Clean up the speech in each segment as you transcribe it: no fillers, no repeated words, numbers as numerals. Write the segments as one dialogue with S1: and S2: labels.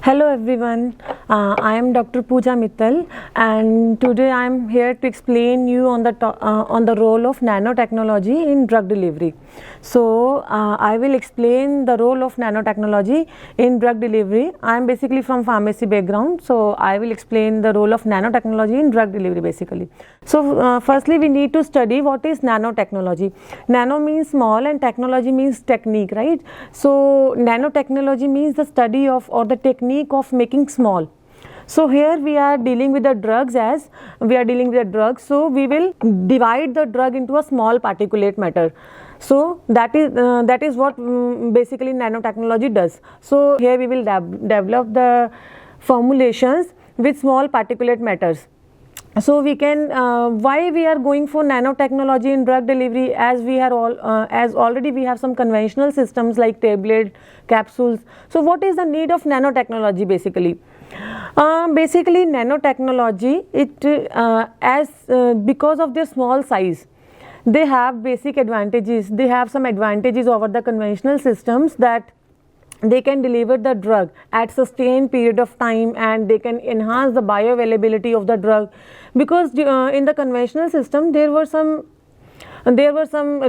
S1: Hello everyone, I am Dr. Pooja Mittal and today I am here to explain you on the role of nanotechnology in drug delivery. So I will explain the role of nanotechnology in drug delivery. I am basically from pharmacy background, so I will explain the role of nanotechnology in drug delivery basically. So firstly we need to study what is nanotechnology. Nano means small and technology means technique, right? So nanotechnology means the study of or the technique of making small. So here we are dealing with the drugs so we will divide the drug into a small particulate matter. So that is what basically nanotechnology does. So here we will develop the formulations with small particulate matters. So we can why we are going for nanotechnology in drug delivery, as we are as already we have some conventional systems like tablet, capsules. So what is the need of nanotechnology basically? Basically nanotechnology, because of their small size, they have basic advantages. They have some advantages over the conventional systems, that they can deliver the drug at sustained period of time and they can enhance the bioavailability of the drug, because in the conventional system there were some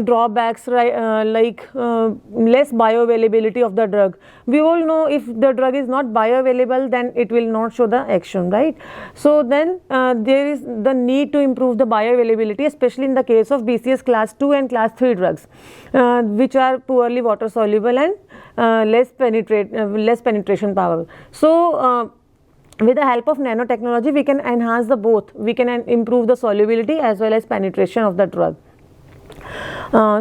S1: drawbacks, right? Like less bioavailability of the drug. We all know if the drug is not bioavailable, then it will not show the action, right? So then there is the need to improve the bioavailability, especially in the case of BCS class 2 and class 3 drugs, which are poorly water soluble and less penetration power. So with the help of nanotechnology we can enhance the both. We can improve the solubility as well as penetration of the drug.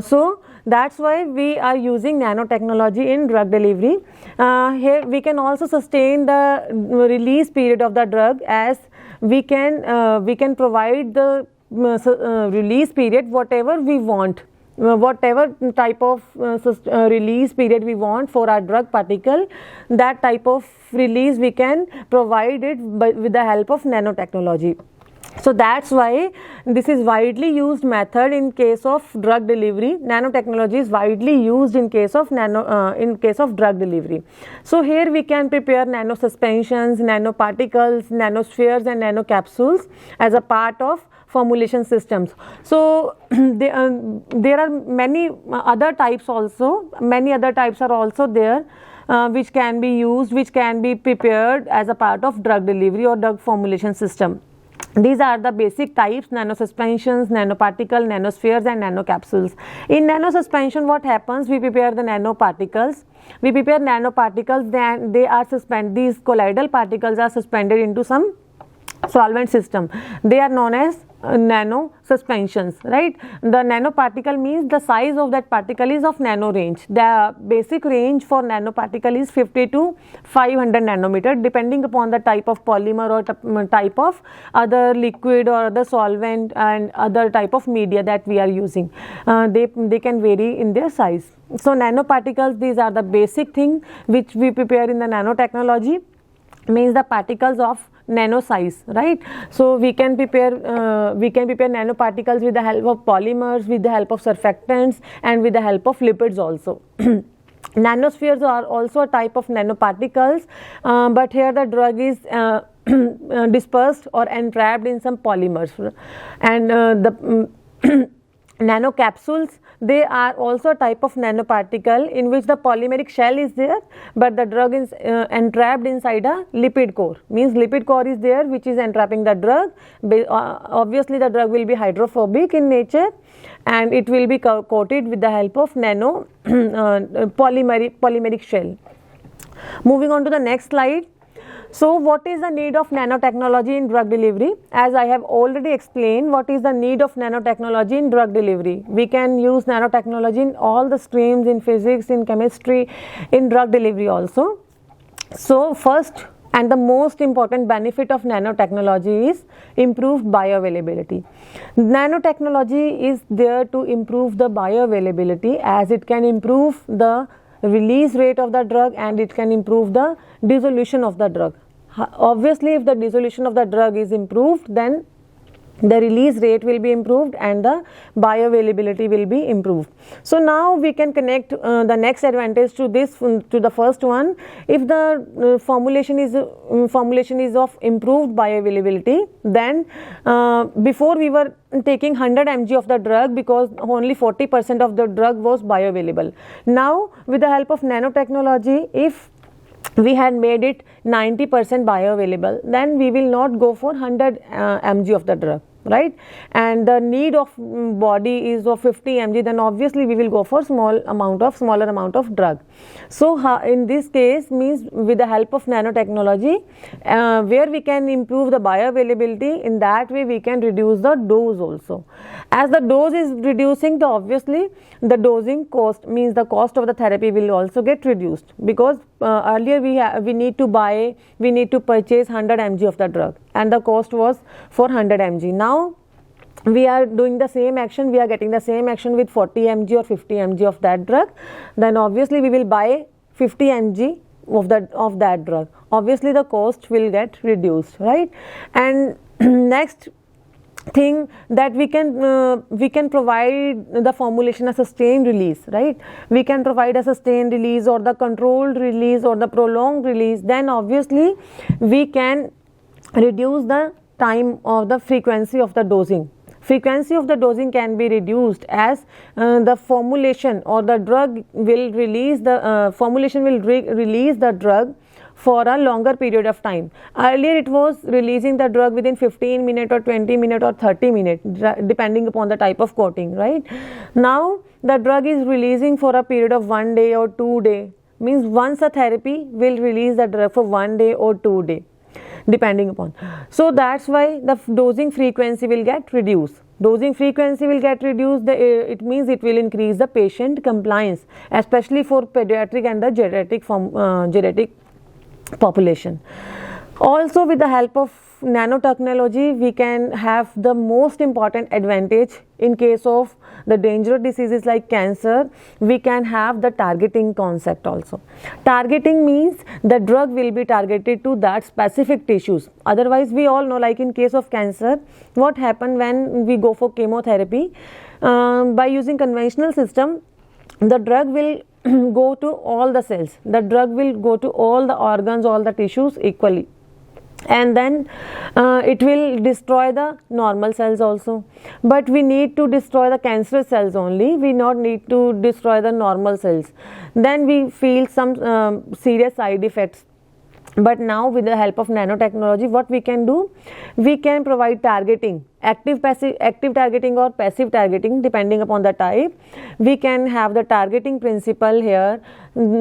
S1: So that's why we are using nanotechnology in drug delivery. Here we can also sustain the release period of the drug, as we can provide the release period whatever we want. Whatever type of release period we want for our drug particle, that type of release we can provide it with the help of nanotechnology. So that's why this is widely used method in case of drug delivery. Nanotechnology is widely used in case of drug delivery. So here we can prepare nano suspensions, nanoparticles, nanospheres and nanocapsules as a part of formulation systems. So there are many other types also. Many other types are also there, which can be used, which can be prepared as a part of drug delivery or drug formulation system. These are the basic types: nanosuspensions, nanoparticle, nanospheres and nanocapsules. In nanosuspension, what happens? We prepare the nanoparticles. Then they are suspended. These colloidal particles are suspended into some solvent system. They are known as nano suspensions, right? The nanoparticle means the size of that particle is of nano range. The basic range for nanoparticle is 50 to 500 nanometer, depending upon the type of polymer or type of other liquid or other solvent and other type of media that we are using. They can vary in their size. So nanoparticles, these are the basic thing which we prepare in the nanotechnology, means the particles of nano size, right? So we can prepare nanoparticles with the help of polymers, with the help of surfactants and with the help of lipids also. Nanospheres are also a type of nanoparticles, but here the drug is dispersed or entrapped in some polymers. And the nanocapsules, they are also a type of nanoparticle in which the polymeric shell is there, but the drug is entrapped inside a lipid core. Means lipid core is there which is entrapping the drug. Obviously the drug will be hydrophobic in nature and it will be coated with the help of nano polymeric shell. Moving on to the next slide. So what is the need of nanotechnology in drug delivery? As I have already explained, what is the need of nanotechnology in drug delivery? We can use nanotechnology in all the streams, in physics, in chemistry, in drug delivery also. So first and the most important benefit of nanotechnology is improved bioavailability. Nanotechnology is there to improve the bioavailability, as it can improve the release rate of the drug and it can improve the dissolution of the drug. Obviously if the dissolution of the drug is improved, then the release rate will be improved and the bioavailability will be improved. So now we can connect the next advantage to this, to the first one. If the formulation is of improved bioavailability, then before we were taking 100 mg of the drug because only 40% of the drug was bioavailable. Now with the help of nanotechnology, if we had made it 90% bioavailable, then we will not go for 100 mg of the drug, right? And the need of body is of 50 mg, then obviously we will go for smaller amount of drug. So in this case, means with the help of nanotechnology, where we can improve the bioavailability, in that way we can reduce the dose also. As the dose is reducing, the obviously the dosing cost, means the cost of the therapy will also get reduced, because earlier we need to purchase 100 mg of the drug and the cost was for 100 mg. Now we are doing the same action, we are getting the same action with 40 mg or 50 mg of that drug, then obviously we will buy 50 mg of that drug. Obviously the cost will get reduced, right? And next thing, that we can provide the formulation a sustained release, right? We can provide a sustained release or the controlled release or the prolonged release. Then obviously we can reduce the time or the frequency of the dosing. Frequency of the dosing can be reduced as the formulation or the drug will release the formulation will release the drug for a longer period of time. Earlier it was releasing the drug within 15 minutes or 20 minutes or 30 minutes, depending upon the type of coating, right? Now the drug is releasing for a period of 1 day or 2 days, means once a therapy will release the drug for 1 day or 2 days, depending upon. So that's why the dosing frequency will get reduced. Dosing frequency will get reduced, it means it will increase the patient compliance, especially for pediatric and the geriatric population. Also with the help of nanotechnology, we can have the most important advantage in case of the dangerous diseases like cancer. We can have the targeting concept also. Targeting means the drug will be targeted to that specific tissues. Otherwise we all know, like in case of cancer, what happens when we go for chemotherapy, by using conventional system, the drug will go to all the cells, the drug will go to all the organs, all the tissues equally, and then it will destroy the normal cells also. But we need to destroy the cancerous cells only, we not need to destroy the normal cells. Then we feel some serious side effects. But now with the help of nanotechnology, what we can do, we can provide targeting, active targeting or passive targeting, depending upon the type. We can have the targeting principle here,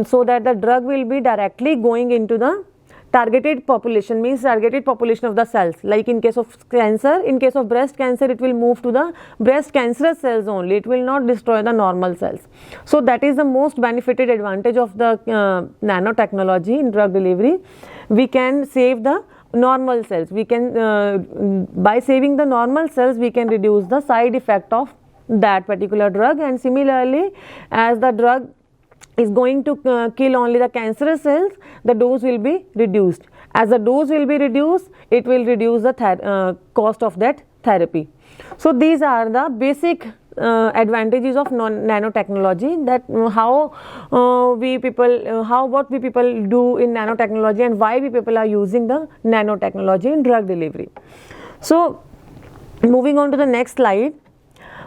S1: so that the drug will be directly going into the targeted population, means targeted population of the cells. Like in case of cancer, in case of breast cancer, it will move to the breast cancerous cells only, it will not destroy the normal cells. So that is the most benefited advantage of the nanotechnology in drug delivery. We can save the normal cells, we can by saving the normal cells, we can reduce the side effect of that particular drug. And similarly, as the drug is going to kill only the cancerous cells, the dose will be reduced. As the dose will be reduced, it will reduce the cost of that therapy. So these are the basic advantages of nanotechnology, that what we people do in nanotechnology and why we people are using the nanotechnology in drug delivery. So moving on to the next slide.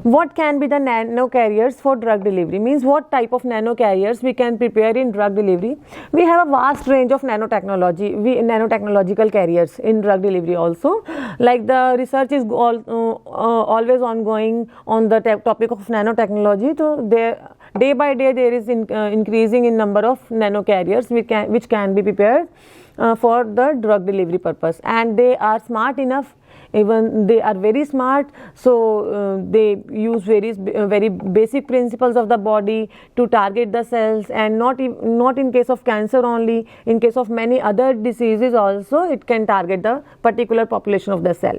S1: What can be the nanocarriers for drug delivery, means what type of nanocarriers we can prepare in drug delivery. We have a vast range of nanotechnological carriers in drug delivery also. Like the research is always ongoing on the topic of nanotechnology. So there, day by day there is increasing in number of nanocarriers which can be prepared for the drug delivery purpose, and they are smart enough, even they are very smart. So they use very basic principles of the body to target the cells, and not in case of cancer only, in case of many other diseases also it can target the particular population of the cell.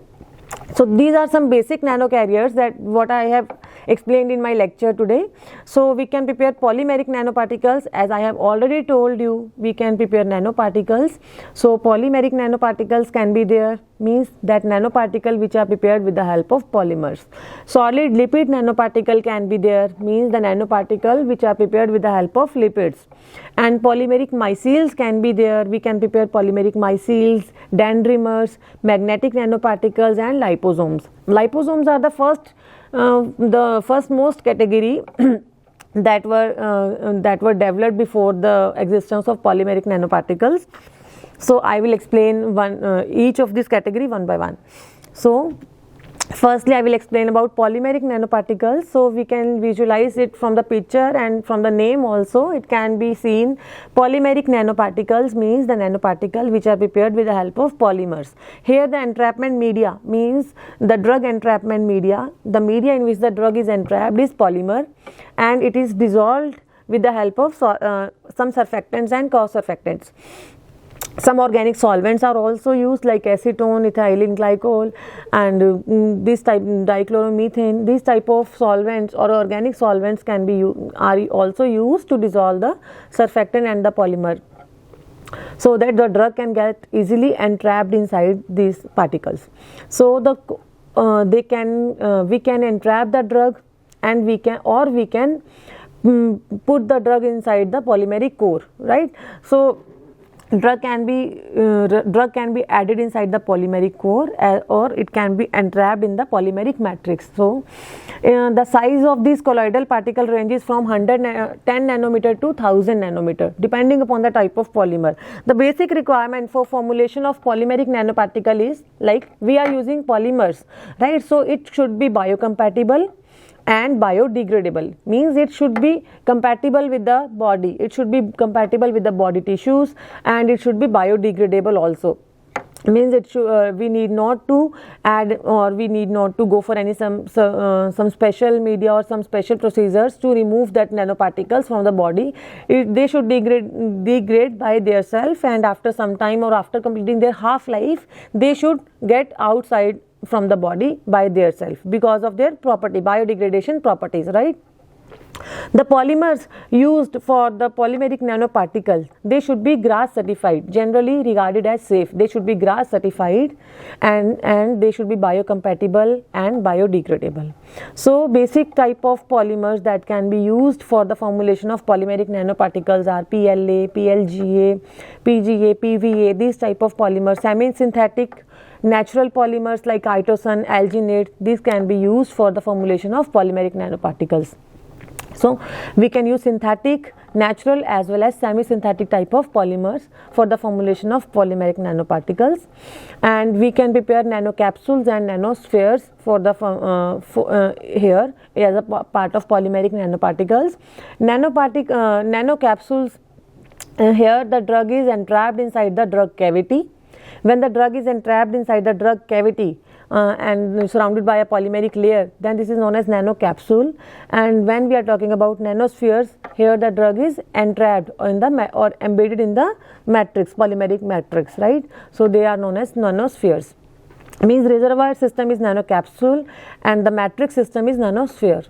S1: So these are some basic nanocarriers that what I have explained in my lecture today. So we can prepare polymeric nanoparticles. As I have already told you, we can prepare nanoparticles. So polymeric nanoparticles can be there, means that nanoparticle which are prepared with the help of polymers. Solid lipid nanoparticle can be there, means the nanoparticle which are prepared with the help of lipids. And polymeric micelles can be there. We can prepare polymeric micelles, dendrimers, magnetic nanoparticles, and liposomes. Liposomes are the first most category that were developed before the existence of polymeric nanoparticles. So I will explain each of this category one by one. So firstly, I will explain about polymeric nanoparticles. So we can visualize it from the picture and from the name also. It can be seen. Polymeric nanoparticles means the nanoparticle which are prepared with the help of polymers. Here the entrapment media means the drug entrapment media. The media in which the drug is entrapped is polymer, and it is dissolved with the help of some surfactants and co-surfactants. Some organic solvents are also used, like acetone, ethylene glycol, and this type dichloromethane. These type of solvents or organic solvents are also used to dissolve the surfactant and the polymer, so that the drug can get easily entrapped inside these particles. So we can entrap the drug, and we can put the drug inside the polymeric core, right? So drug can be added inside the polymeric core, or it can be entrapped in the polymeric matrix. So the size of this colloidal particle ranges from 10 nanometer to 1000 nanometer, depending upon the type of polymer. The basic requirement for formulation of polymeric nanoparticle is, like, we are using polymers, right? So it should be biocompatible and biodegradable, means it should be compatible with the body, it should be compatible with the body tissues, and it should be biodegradable also. Means we need not to add, or we need not to go for any some special media or some special procedures to remove that nanoparticles from the body. They should degrade by themselves, and after some time or after completing their half-life, they should get outside from the body by themselves because of their biodegradation properties, right? The polymers used for the polymeric nanoparticles, they should be GRAS certified, generally regarded as safe. They should be GRAS certified, and they should be biocompatible and biodegradable. So basic type of polymers that can be used for the formulation of polymeric nanoparticles are PLA, PLGA, PGA, PVA. These type of polymers. Semi-synthetic natural polymers like chitosan, alginate, these can be used for the formulation of polymeric nanoparticles. So we can use synthetic, natural, as well as semi-synthetic type of polymers for the formulation of polymeric nanoparticles, and we can prepare nanocapsules and nanospheres for the here as a part of polymeric nanoparticles. Nanocapsules, here the drug is entrapped inside the drug cavity. When the drug is entrapped inside the drug cavity and surrounded by a polymeric layer, then this is known as nanocapsule. And when we are talking about nanospheres, here the drug is entrapped in the or embedded in the matrix, polymeric matrix, right? So they are known as nanospheres. Means reservoir system is nanocapsule and the matrix system is nanosphere.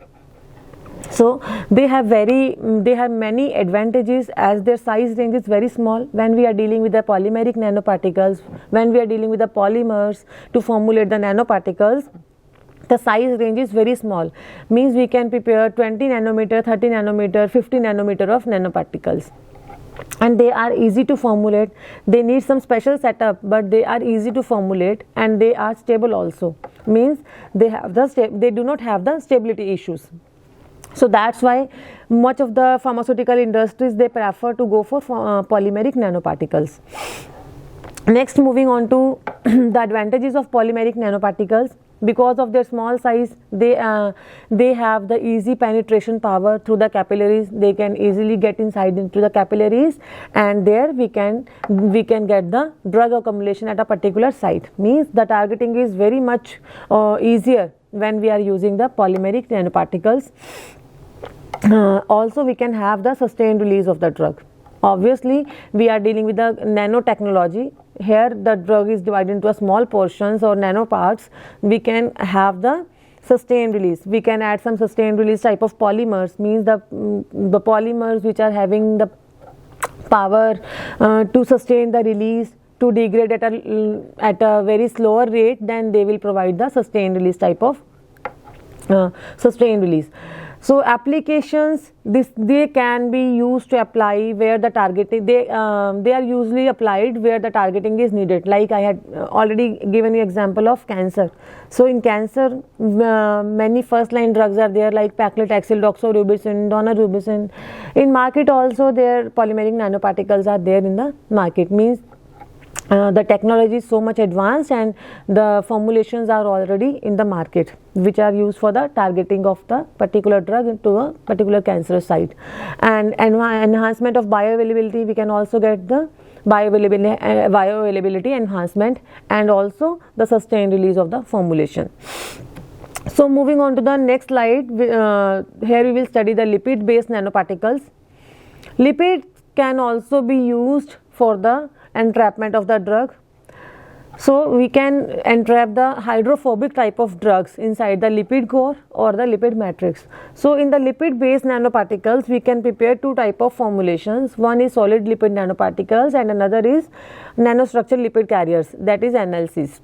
S1: So they have many advantages, as their size range is very small. When we are dealing with the polymeric nanoparticles, when we are dealing with the polymers to formulate the nanoparticles, the size range is very small. Means we can prepare 20 nanometer, 30 nanometer, 50 nanometer of nanoparticles. And they are easy to formulate. They need some special setup, but they are easy to formulate, and they are stable also. Means they do not have the stability issues. So that's why much of the pharmaceutical industries, they prefer to go for polymeric nanoparticles. Next, moving on to the advantages of polymeric nanoparticles. Because of their small size, they have the easy penetration power through the capillaries. They can easily get inside into the capillaries, and there we can get the drug accumulation at a particular site. Means the targeting is very much easier when we are using the polymeric nanoparticles. Also, we can have the sustained release of the drug. Obviously, we are dealing with the nanotechnology. Here the drug is divided into small portions or nano parts. We can have the sustained release. We can add some sustained release type of polymers, means the polymers which are having the power to sustain the release, to degrade at a very slower rate, then they will provide the sustained release type of sustained release. So applications, they can be used to apply where the targeting, they are usually applied where the targeting is needed, like I had already given you example of cancer. So in cancer, many first line drugs are there, like paclitaxel, doxorubicin, daunorubicin. In market also, their polymeric nanoparticles are there in the market, means the technology is so much advanced and the formulations are already in the market, which are used for the targeting of the particular drug into a particular cancerous site. And enhancement of bioavailability, we can also get the bioavailability enhancement and also the sustained release of the formulation. So moving on to the next slide, here we will study the lipid based nanoparticles. Lipids can also be used for the entrapment of the drug. So we can entrap the hydrophobic type of drugs inside the lipid core or the lipid matrix. So in the lipid based nanoparticles, we can prepare two type of formulations. One is solid lipid nanoparticles and another is nanostructured lipid carriers, that is NLCs.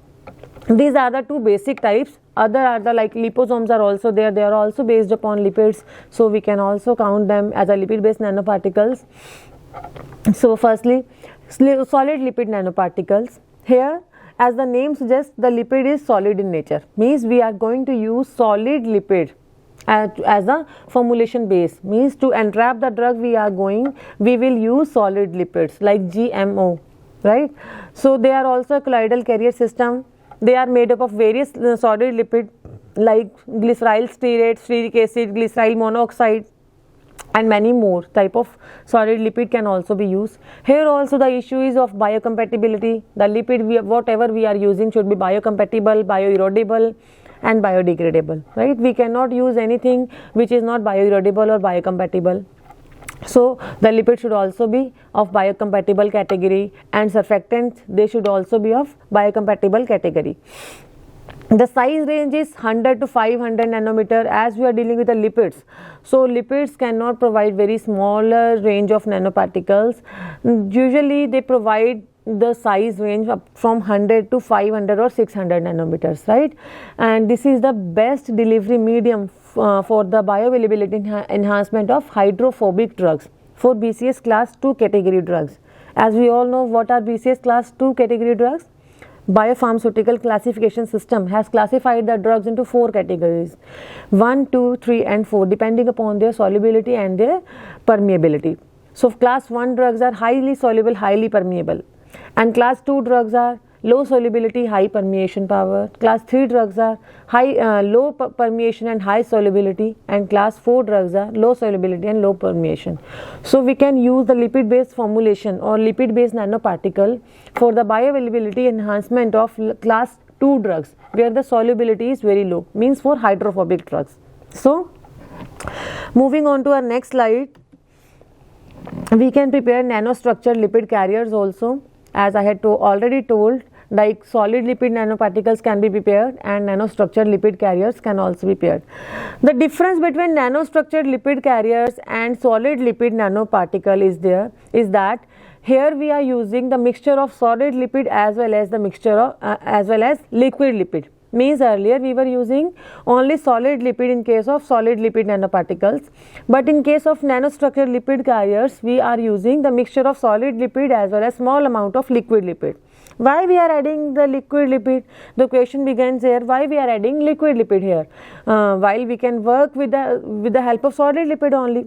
S1: These are the two basic types. Other are the like liposomes are also there, they are also based upon lipids, so we can also count them as a lipid based nanoparticles. So firstly, solid lipid nanoparticles. Here, as the name suggests, the lipid is solid in nature, means we are going to use solid lipid as a formulation base, means to entrap the drug we will use solid lipids like GMO, right? So they are also a colloidal carrier system. They are made up of various solid lipid like glyceryl stearate, stearic acid, glyceryl monoxide, and many more type of solid lipid can also be used. Here also the issue is of biocompatibility. The lipid whatever we are using should be biocompatible, bioerodible and biodegradable, right? We cannot use anything which is not bioerodible or biocompatible. So the lipid should also be of biocompatible category, and surfactants, they should also be of biocompatible category. The size range is 100 to 500 nanometer as we are dealing with the lipids. So lipids cannot provide very smaller range of nanoparticles. Usually they provide the size range up from 100 to 500 or 600 nanometers, right? And this is the best delivery medium for the bioavailability enhancement of hydrophobic drugs for BCS class 2 category drugs. As we all know, what are BCS class 2 category drugs? Biopharmaceutical classification system has classified the drugs into 4 categories, 1, 2, 3 and 4, depending upon their solubility and their permeability. So class 1 drugs are highly soluble, highly permeable, and class 2 drugs are low solubility, high permeation power. Class 3 drugs are low permeation and high solubility, and class 4 drugs are low solubility and low permeation. So we can use the lipid based formulation or lipid based nanoparticle for the bioavailability enhancement of class 2 drugs where the solubility is very low, means for hydrophobic drugs. So moving on to our next slide, we can prepare nanostructured lipid carriers also. As I had already told, like solid lipid nanoparticles can be prepared and nanostructured lipid carriers can also be prepared. The difference between nanostructured lipid carriers and solid lipid nanoparticle is that here we are using the mixture of solid lipid as well as the mixture of as well as liquid lipid. Means earlier we were using only solid lipid in case of solid lipid nanoparticles, but in case of nanostructured lipid carriers we are using the mixture of solid lipid as well as small amount of liquid lipid. Why we are adding the liquid lipid? The question begins here, why we are adding liquid lipid here while we can work with the help of solid lipid only?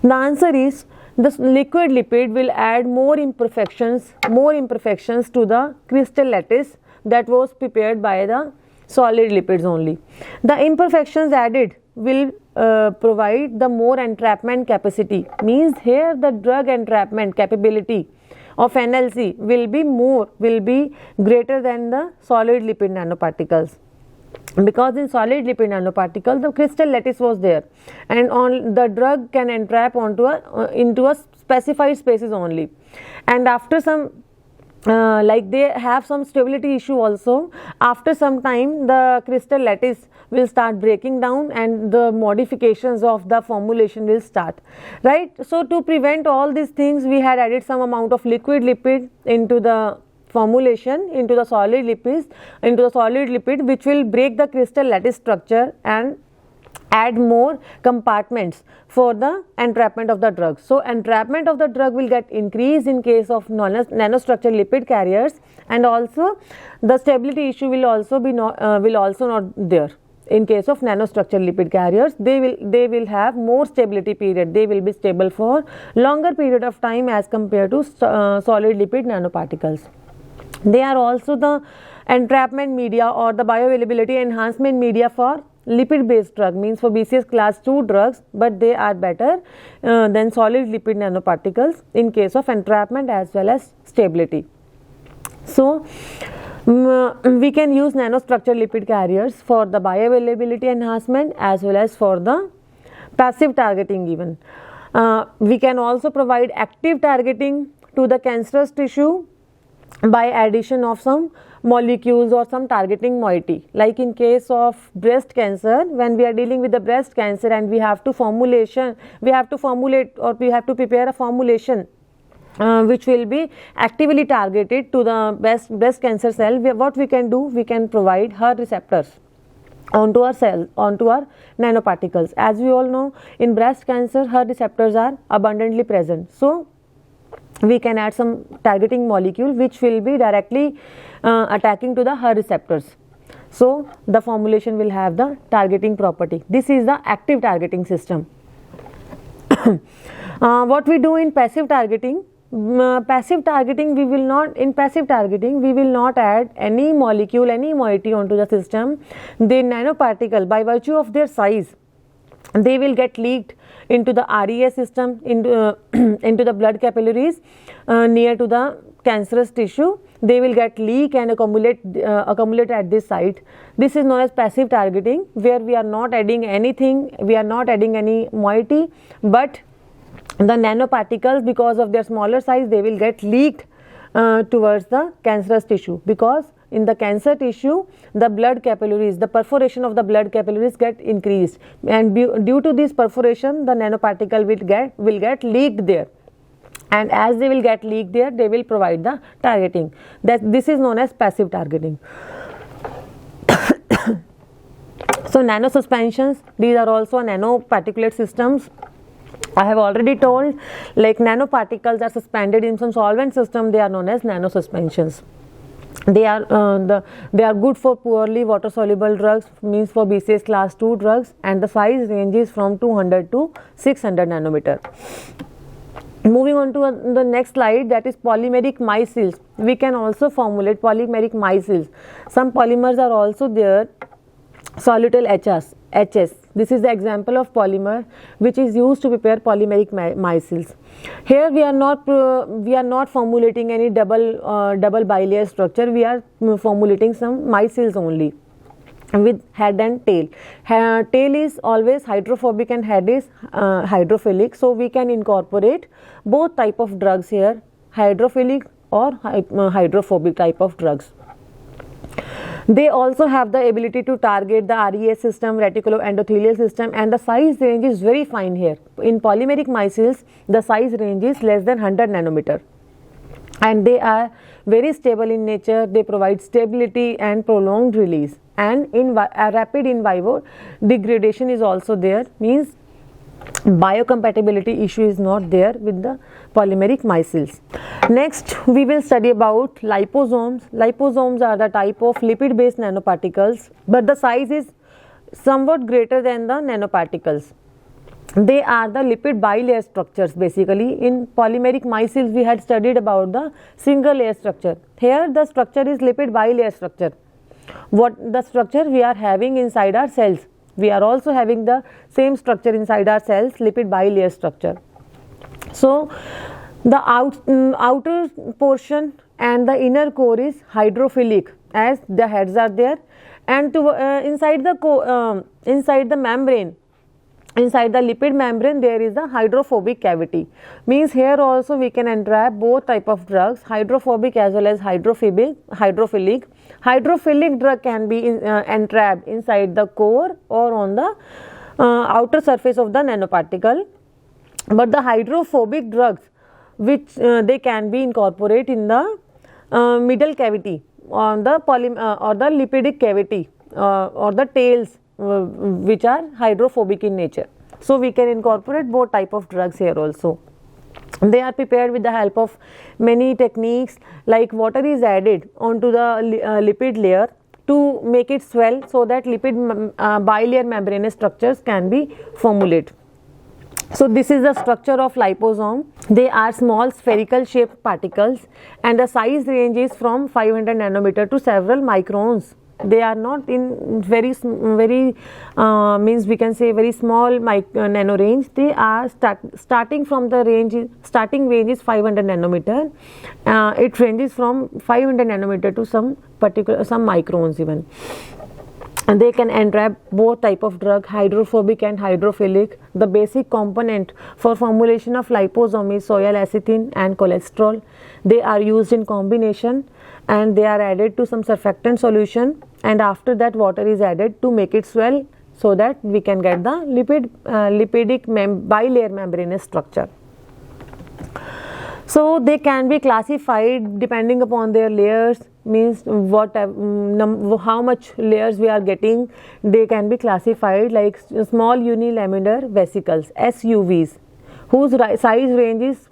S1: The answer is the liquid lipid will add more imperfections to the crystal lattice that was prepared by the solid lipids only. The imperfections added will provide the more entrapment capacity, means here the drug entrapment capability of NLC will be greater than the solid lipid nanoparticles, because in solid lipid nanoparticle the crystal lattice was there and the drug can entrap into a specified spaces only, and after some like they have some stability issue also. After some time the crystal lattice will start breaking down and the modifications of the formulation will start, right. So to prevent all these things, we had added some amount of liquid lipid into the formulation, into the solid lipid, which will break the crystal lattice structure and add more compartments for the entrapment of the drug. So entrapment of the drug will get increased in case of nanostructured lipid carriers, and also the stability issue will also not there. In case of nanostructured lipid carriers, they will have more stability period. They will be stable for longer period of time as compared to solid lipid nanoparticles. They are also the entrapment media or the bioavailability enhancement media for lipid based drug, means for BCS class 2 drugs, but they are better than solid lipid nanoparticles in case of entrapment as well as stability. So we can use nanostructured lipid carriers for the bioavailability enhancement as well as for the passive targeting even. We can also provide active targeting to the cancerous tissue by addition of some molecules or some targeting moiety. Like in case of breast cancer, when we are dealing with the breast cancer and we have to prepare a formulation which will be actively targeted to the breast cancer cell, what we can do, we can provide HER receptors onto our cell, onto our nanoparticles. As we all know, in breast cancer HER receptors are abundantly present. So we can add some targeting molecule which will be directly attacking to the HER receptors. So the formulation will have the targeting property. This is the active targeting system. What we do in passive targeting? Passive targeting, we will not add any molecule, any moiety onto the system. The nanoparticle, by virtue of their size, they will get leaked into the RES system, into the blood capillaries near to the cancerous tissue. They will get leak and accumulate at this site. This is known as passive targeting, where we are not adding anything, we are not adding any moiety, but the nanoparticles, because of their smaller size, they will get leaked towards the cancerous tissue, because in the cancer tissue the blood capillaries, the perforation of the blood capillaries get increased, and due to this perforation the nanoparticle will get leaked there, and as they will get leaked there, they will provide the targeting. This is known as passive targeting. So nanosuspensions, these are also nanoparticulate systems. I have already told, like nanoparticles are suspended in some solvent system, they are known as nanosuspensions. They are good for poorly water soluble drugs, means for BCS class 2 drugs, and the size ranges from 200 to 600 nanometer. Moving on to the next slide, that is polymeric micelles. We can also formulate polymeric micelles. Some polymers are also there, soluble HS. This is the example of polymer which is used to prepare polymeric micelles. Here we are not formulating any double bilayer structure. We are formulating some micelles only with head and tail. Tail is always hydrophobic and head is hydrophilic. So we can incorporate both type of drugs here, hydrophilic or hydrophobic type of drugs. They also have the ability to target the RES system, reticuloendothelial system, and the size range is very fine here. In polymeric micelles, the size range is less than 100 nanometer, and they are very stable in nature. They provide stability and prolonged release, and in rapid in vivo degradation is also there, means biocompatibility issue is not there with the polymeric micelles. Next we will study about liposomes. Liposomes are the type of lipid based nanoparticles, but the size is somewhat greater than the nanoparticles. They are the lipid bilayer structures. Basically in polymeric micelles we had studied about the single layer structure. Here the structure is lipid bilayer structure. What the structure we are having inside our cells, we are also having the same structure inside our cells, lipid bilayer structure. So the outer portion and the inner core is hydrophilic, as the heads are there, and inside the membrane inside the lipid membrane there is the hydrophobic cavity. Means here also we can entrap both type of drugs, hydrophobic as well as hydrophilic. Hydrophilic drug can be entrapped inside the core or on the outer surface of the nanoparticle, but the hydrophobic drugs which they can be incorporated in the middle cavity on the or the lipidic cavity or the tails which are hydrophobic in nature. So we can incorporate both type of drugs here also. They are prepared with the help of many techniques, like water is added onto the lipid layer to make it swell, so that lipid bilayer membranous structures can be formulated. So this is the structure of liposome. They are small spherical shaped particles and the size ranges from 500 nanometer to several microns. They are not in very means we can say very small nano range. They are starting from the starting range is 500 nanometer. It ranges from 500 nanometer to some microns even. And they can entrap both type of drug, hydrophobic and hydrophilic. The basic component for formulation of liposome is soy lecithin and cholesterol. They are used in combination and they are added to some surfactant solution, and after that water is added to make it swell, so that we can get the lipidic bilayer membranous structure. So they can be classified depending upon their layers, means what how much layers we are getting. They can be classified like small unilaminar vesicles, SUVs, whose size range is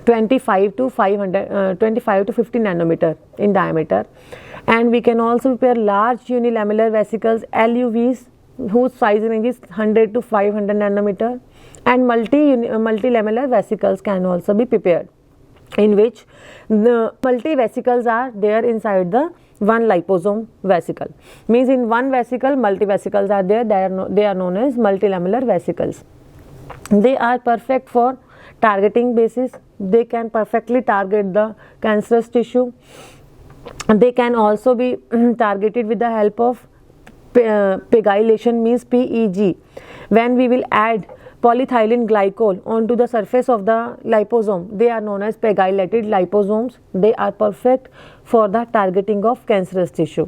S1: 25 to 50 nanometer in diameter, and we can also prepare large unilamellar vesicles, LUVs, whose size range is 100 to 500 nanometer, and multilamellar vesicles can also be prepared, in which the multi vesicles are there inside the one liposome vesicle. Means in one vesicle multi vesicles are there. They are known as multilamellar vesicles. They are perfect for targeting basis. They can perfectly target the cancerous tissue. They can also be targeted with the help of pegylation, means PEG. When we will add polyethylene glycol onto the surface of the liposome, they are known as pegylated liposomes. They are perfect for the targeting of cancerous tissue.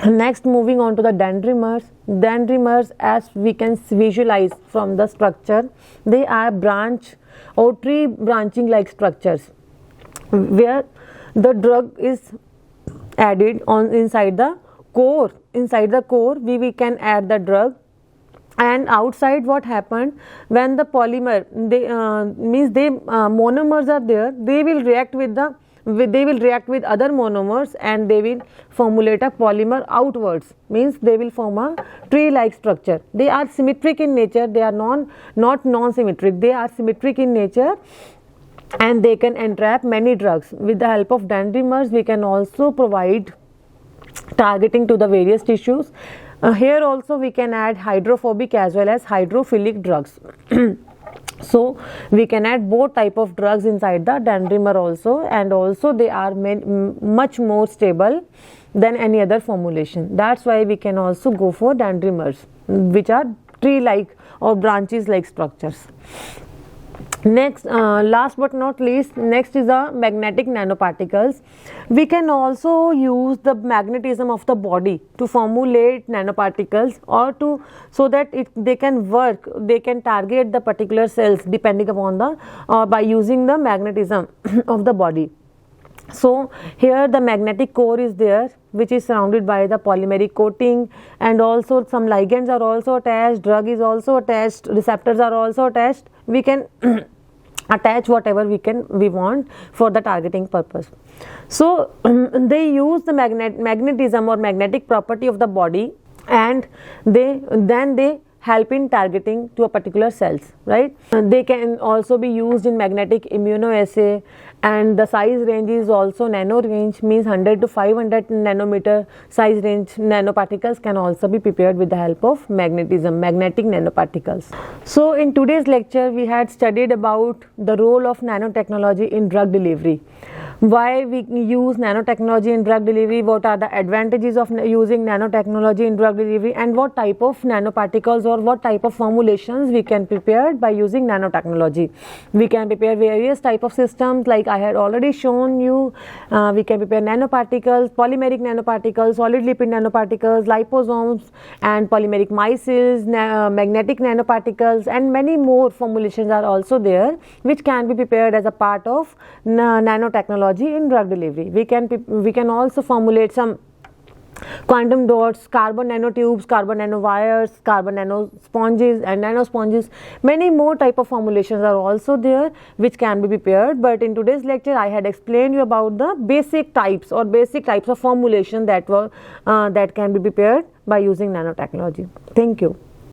S1: Next, moving on to the dendrimers. Dendrimers, as we can visualize from the structure, they are branch or tree branching like structures, where the drug is added on inside the core. Inside the core we can add the drug, and outside what happened, when the polymer monomers are there, they will react with other monomers and they will formulate a polymer outwards, means they will form a tree like structure. They are symmetric in nature. They are not non-symmetric. They are symmetric in nature, and they can entrap many drugs. With the help of dendrimers we can also provide targeting to the various tissues. Here also we can add hydrophobic as well as hydrophilic drugs. So we can add both type of drugs inside the dendrimer also, and also they are much more stable than any other formulation. That's why we can also go for dendrimers, which are tree like or branches like structures. Next, last but not least, next is the magnetic nanoparticles. We can also use the magnetism of the body to formulate nanoparticles, or so that they can work, they can target the particular cells depending upon the by using the magnetism of the body. So here the magnetic core is there, which is surrounded by the polymeric coating, and also some ligands are also attached, drug is also attached, receptors are also attached. We can attach whatever we want for the targeting purpose. So they use the magnetism or magnetic property of the body, and they help in targeting to a particular cells, right? They can also be used in magnetic immunoassay, and the size range is also nano range, means 100 to 500 nanometer size range nanoparticles can also be prepared with the help of magnetic nanoparticles. So in today's lecture we had studied about the role of nanotechnology in drug delivery. why we use nanotechnology in drug delivery, what are the advantages of using nanotechnology in drug delivery, and what type of nanoparticles or what type of formulations we can prepare by using nanotechnology. We can prepare various type of systems, like I had already shown you. We can prepare nanoparticles, polymeric nanoparticles, solid lipid nanoparticles, liposomes and polymeric micelles, magnetic nanoparticles, and many more formulations are also there which can be prepared as a part of nanotechnology in drug delivery. We can also formulate some quantum dots, carbon nanotubes, carbon nanowires, carbon nanosponges and nanosponges. Many more type of formulations are also there which can be prepared, but in today's lecture I had explained you about the basic types of formulation that can be prepared by using nanotechnology. Thank you.